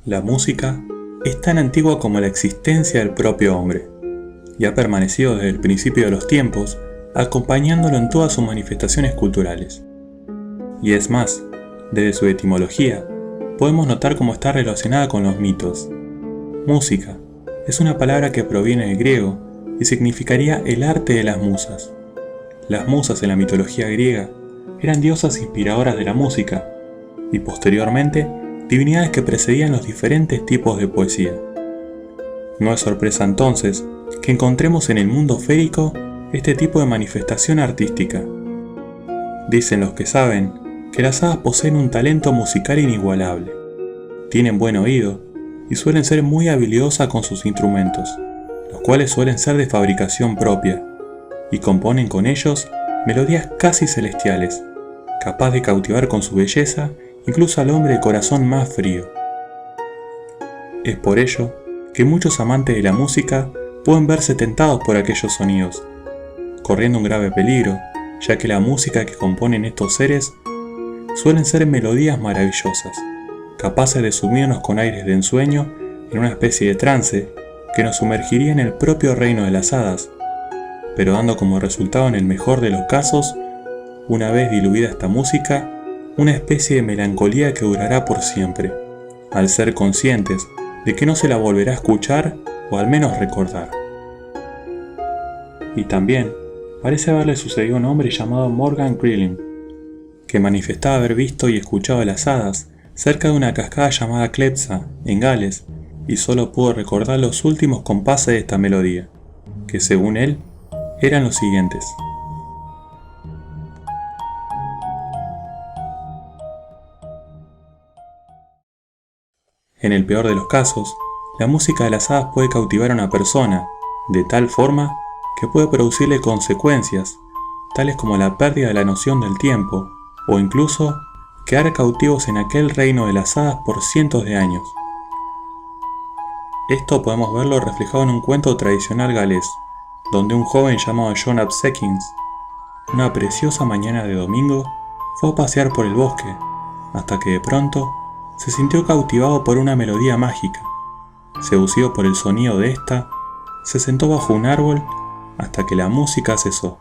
La música es tan antigua como la existencia del propio hombre, y ha permanecido desde el principio de los tiempos, acompañándolo en todas sus manifestaciones culturales. Y es más, desde su etimología, podemos notar cómo está relacionada con los mitos. Música es una palabra que proviene del griego y significaría el arte de las musas. Las musas en la mitología griega eran diosas inspiradoras de la música, y posteriormente divinidades que precedían los diferentes tipos de poesía. No es sorpresa entonces que encontremos en el mundo férico este tipo de manifestación artística. Dicen los que saben que las hadas poseen un talento musical inigualable, tienen buen oído y suelen ser muy habilidosas con sus instrumentos, los cuales suelen ser de fabricación propia, y componen con ellos melodías casi celestiales, capaz de cautivar con su belleza incluso al hombre de corazón más frío. Es por ello que muchos amantes de la música pueden verse tentados por aquellos sonidos, corriendo un grave peligro, ya que la música que componen estos seres suelen ser melodías maravillosas, capaces de sumirnos con aires de ensueño en una especie de trance que nos sumergiría en el propio reino de las hadas, pero dando como resultado en el mejor de los casos, una vez diluida esta música, una especie de melancolía que durará por siempre, al ser conscientes de que no se la volverá a escuchar o al menos recordar. Y también parece haberle sucedido a un hombre llamado Morgan Creelin, que manifestaba haber visto y escuchado a las hadas cerca de una cascada llamada Clepsa, en Gales, y solo pudo recordar los últimos compases de esta melodía, que según él, eran los siguientes. En el peor de los casos, la música de las hadas puede cautivar a una persona, de tal forma que puede producirle consecuencias, tales como la pérdida de la noción del tiempo, o incluso quedar cautivos en aquel reino de las hadas por cientos de años. Esto podemos verlo reflejado en un cuento tradicional galés, donde un joven llamado John Ap Sekkins, una preciosa mañana de domingo, fue a pasear por el bosque, hasta que de pronto se sintió cautivado por una melodía mágica. Seducido por el sonido de esta, se sentó bajo un árbol hasta que la música cesó.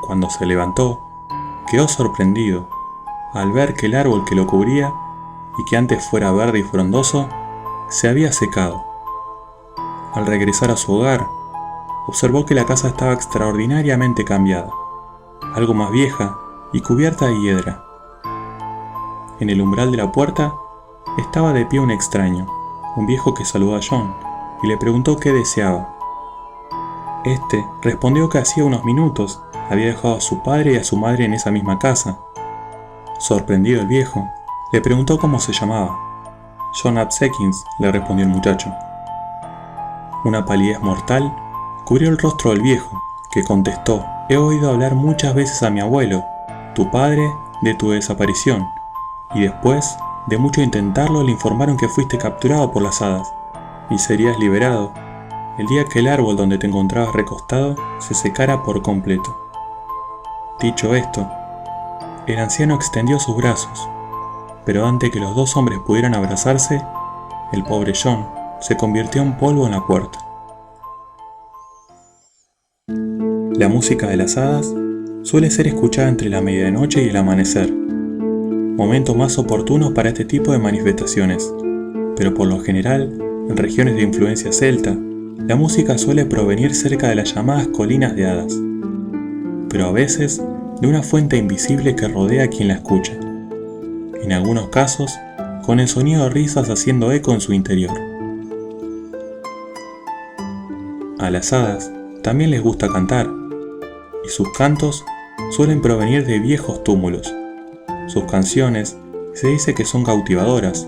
Cuando se levantó, quedó sorprendido al ver que el árbol que lo cubría, y que antes fuera verde y frondoso, se había secado. Al regresar a su hogar, observó que la casa estaba extraordinariamente cambiada, algo más vieja y cubierta de hiedra. En el umbral de la puerta estaba de pie un extraño, un viejo que saludó a John y le preguntó qué deseaba. Este respondió que hacía unos minutos había dejado a su padre y a su madre en esa misma casa. Sorprendido el viejo, le preguntó cómo se llamaba. John Ap Sekkins, le respondió el muchacho. Una palidez mortal cubrió el rostro del viejo, que contestó: he oído hablar muchas veces a mi abuelo, tu padre, de tu desaparición, y después de mucho intentarlo le informaron que fuiste capturado por las hadas, y serías liberado el día que el árbol donde te encontrabas recostado se secara por completo. Dicho esto, el anciano extendió sus brazos, pero antes que los dos hombres pudieran abrazarse, el pobre John se convirtió en polvo en la puerta. La música de las hadas suele ser escuchada entre la medianoche y el amanecer, momentos más oportunos para este tipo de manifestaciones, pero por lo general, en regiones de influencia celta, la música suele provenir cerca de las llamadas colinas de hadas, pero a veces de una fuente invisible que rodea a quien la escucha, en algunos casos con el sonido de risas haciendo eco en su interior. A las hadas también les gusta cantar, y sus cantos suelen provenir de viejos túmulos. Sus canciones se dice que son cautivadoras,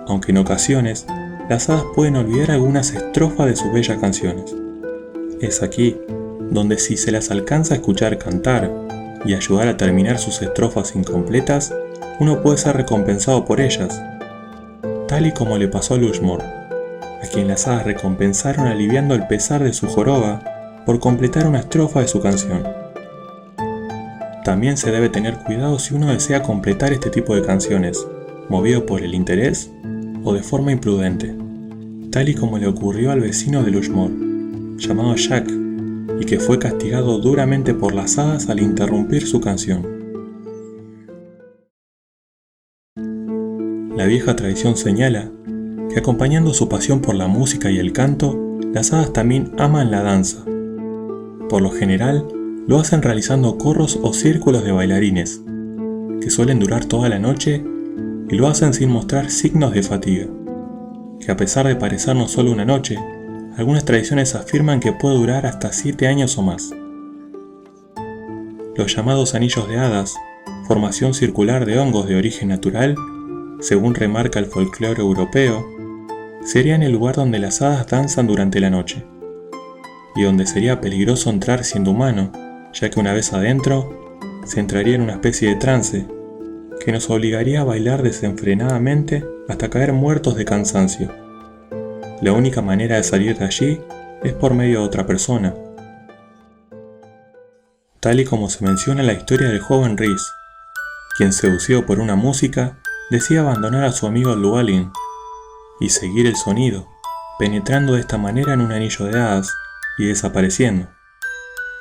aunque en ocasiones las hadas pueden olvidar algunas estrofas de sus bellas canciones. Es aquí donde, si se las alcanza a escuchar cantar y ayudar a terminar sus estrofas incompletas, uno puede ser recompensado por ellas, tal y como le pasó a Lushmore, a quien las hadas recompensaron aliviando el pesar de su joroba por completar una estrofa de su canción. También se debe tener cuidado si uno desea completar este tipo de canciones, movido por el interés o de forma imprudente, tal y como le ocurrió al vecino de Lushmore, llamado Jack, y que fue castigado duramente por las hadas al interrumpir su canción. La vieja tradición señala que acompañando su pasión por la música y el canto, las hadas también aman la danza. Por lo general, lo hacen realizando corros o círculos de bailarines, que suelen durar toda la noche y lo hacen sin mostrar signos de fatiga, que a pesar de parecernos solo una noche, algunas tradiciones afirman que puede durar hasta 7 años o más. Los llamados anillos de hadas, formación circular de hongos de origen natural, según remarca el folclore europeo, serían el lugar donde las hadas danzan durante la noche, y donde sería peligroso entrar siendo humano, ya que una vez adentro, se entraría en una especie de trance, que nos obligaría a bailar desenfrenadamente hasta caer muertos de cansancio. La única manera de salir de allí es por medio de otra persona, tal y como se menciona en la historia del joven Rhys, quien, seducido por una música, decide abandonar a su amigo Llewellyn y seguir el sonido, penetrando de esta manera en un anillo de hadas y desapareciendo.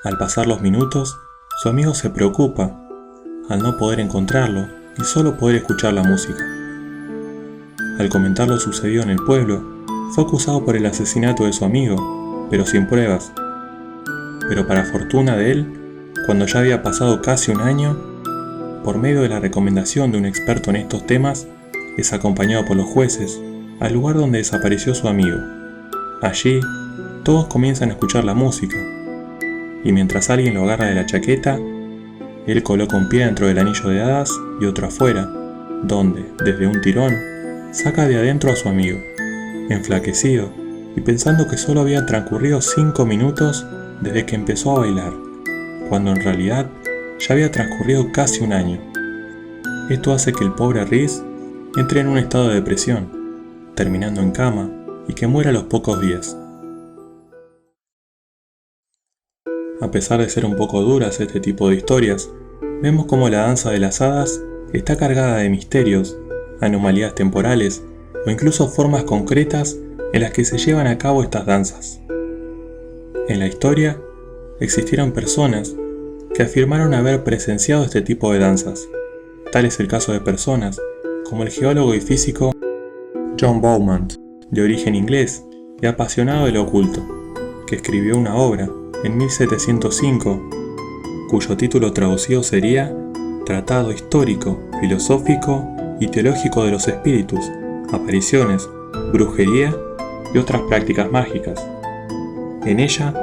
Al pasar los minutos, su amigo se preocupa al no poder encontrarlo y solo poder escuchar la música. Al comentar lo sucedido en el pueblo, fue acusado por el asesinato de su amigo, pero sin pruebas. Pero para fortuna de él, cuando ya había pasado casi un año, por medio de la recomendación de un experto en estos temas, es acompañado por los jueces al lugar donde desapareció su amigo. Allí, todos comienzan a escuchar la música, y mientras alguien lo agarra de la chaqueta, él coloca un pie dentro del anillo de hadas y otro afuera, donde, desde un tirón, saca de adentro a su amigo, enflaquecido y pensando que solo habían transcurrido 5 minutos desde que empezó a bailar, cuando en realidad ya había transcurrido casi un año. Esto hace que el pobre Rhys entre en un estado de depresión, terminando en cama y que muera a los pocos días. A pesar de ser un poco duras este tipo de historias, vemos cómo la danza de las hadas está cargada de misterios, anomalías temporales o incluso formas concretas en las que se llevan a cabo estas danzas. En la historia, existieron personas que afirmaron haber presenciado este tipo de danzas. Tal es el caso de personas como el geólogo y físico John Beaumont, de origen inglés y apasionado de lo oculto, que escribió una obra en 1705, cuyo título traducido sería Tratado histórico, filosófico y teológico de los espíritus, apariciones, brujería y otras prácticas mágicas. En ella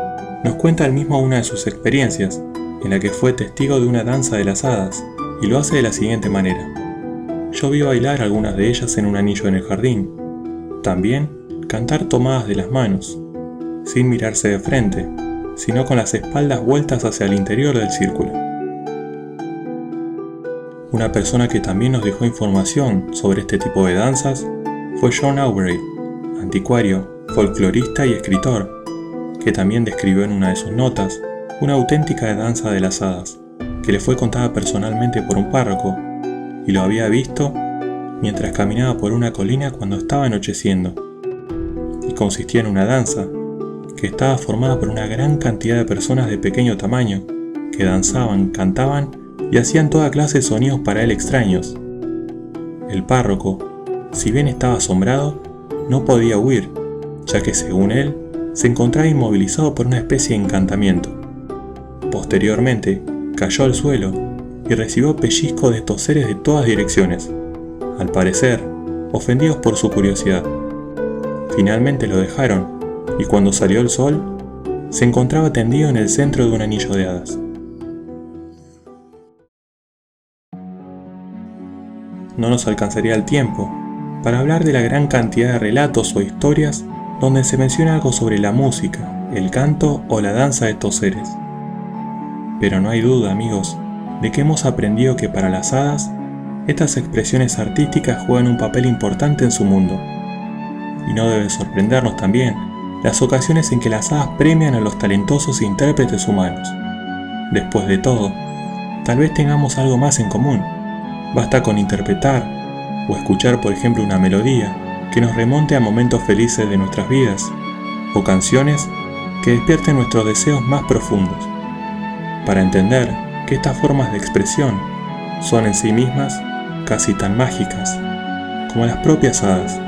nos cuenta él mismo una de sus experiencias, en la que fue testigo de una danza de las hadas, y lo hace de la siguiente manera. Yo vi bailar algunas de ellas en un anillo en el jardín. También cantar tomadas de las manos, sin mirarse de frente, sino con las espaldas vueltas hacia el interior del círculo. Una persona que también nos dejó información sobre este tipo de danzas fue John Aubrey, anticuario, folclorista y escritor, que también describió en una de sus notas una auténtica danza de las hadas, que le fue contada personalmente por un párroco, y lo había visto mientras caminaba por una colina cuando estaba anocheciendo, y consistía en una danza que estaba formada por una gran cantidad de personas de pequeño tamaño, que danzaban, cantaban y hacían toda clase de sonidos para él extraños. El párroco, si bien estaba asombrado, no podía huir, ya que según él, se encontraba inmovilizado por una especie de encantamiento. Posteriormente, cayó al suelo y recibió pellizcos de estos seres de todas direcciones, al parecer, ofendidos por su curiosidad. Finalmente lo dejaron, y cuando salió el sol, se encontraba tendido en el centro de un anillo de hadas. No nos alcanzaría el tiempo para hablar de la gran cantidad de relatos o historias donde se menciona algo sobre la música, el canto o la danza de estos seres. Pero no hay duda, amigos, de que hemos aprendido que para las hadas, estas expresiones artísticas juegan un papel importante en su mundo. Y no debe sorprendernos también las ocasiones en que las hadas premian a los talentosos intérpretes humanos. Después de todo, tal vez tengamos algo más en común. Basta con interpretar o escuchar por ejemplo una melodía que nos remonte a momentos felices de nuestras vidas, o canciones que despierten nuestros deseos más profundos, para entender que estas formas de expresión son en sí mismas casi tan mágicas como las propias hadas.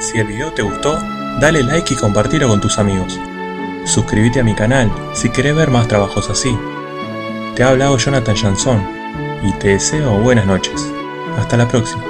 Si el video te gustó, dale like y compartilo con tus amigos. Suscríbete a mi canal si querés ver más trabajos así. Te ha hablado Jonathan Jansson y te deseo buenas noches. Hasta la próxima.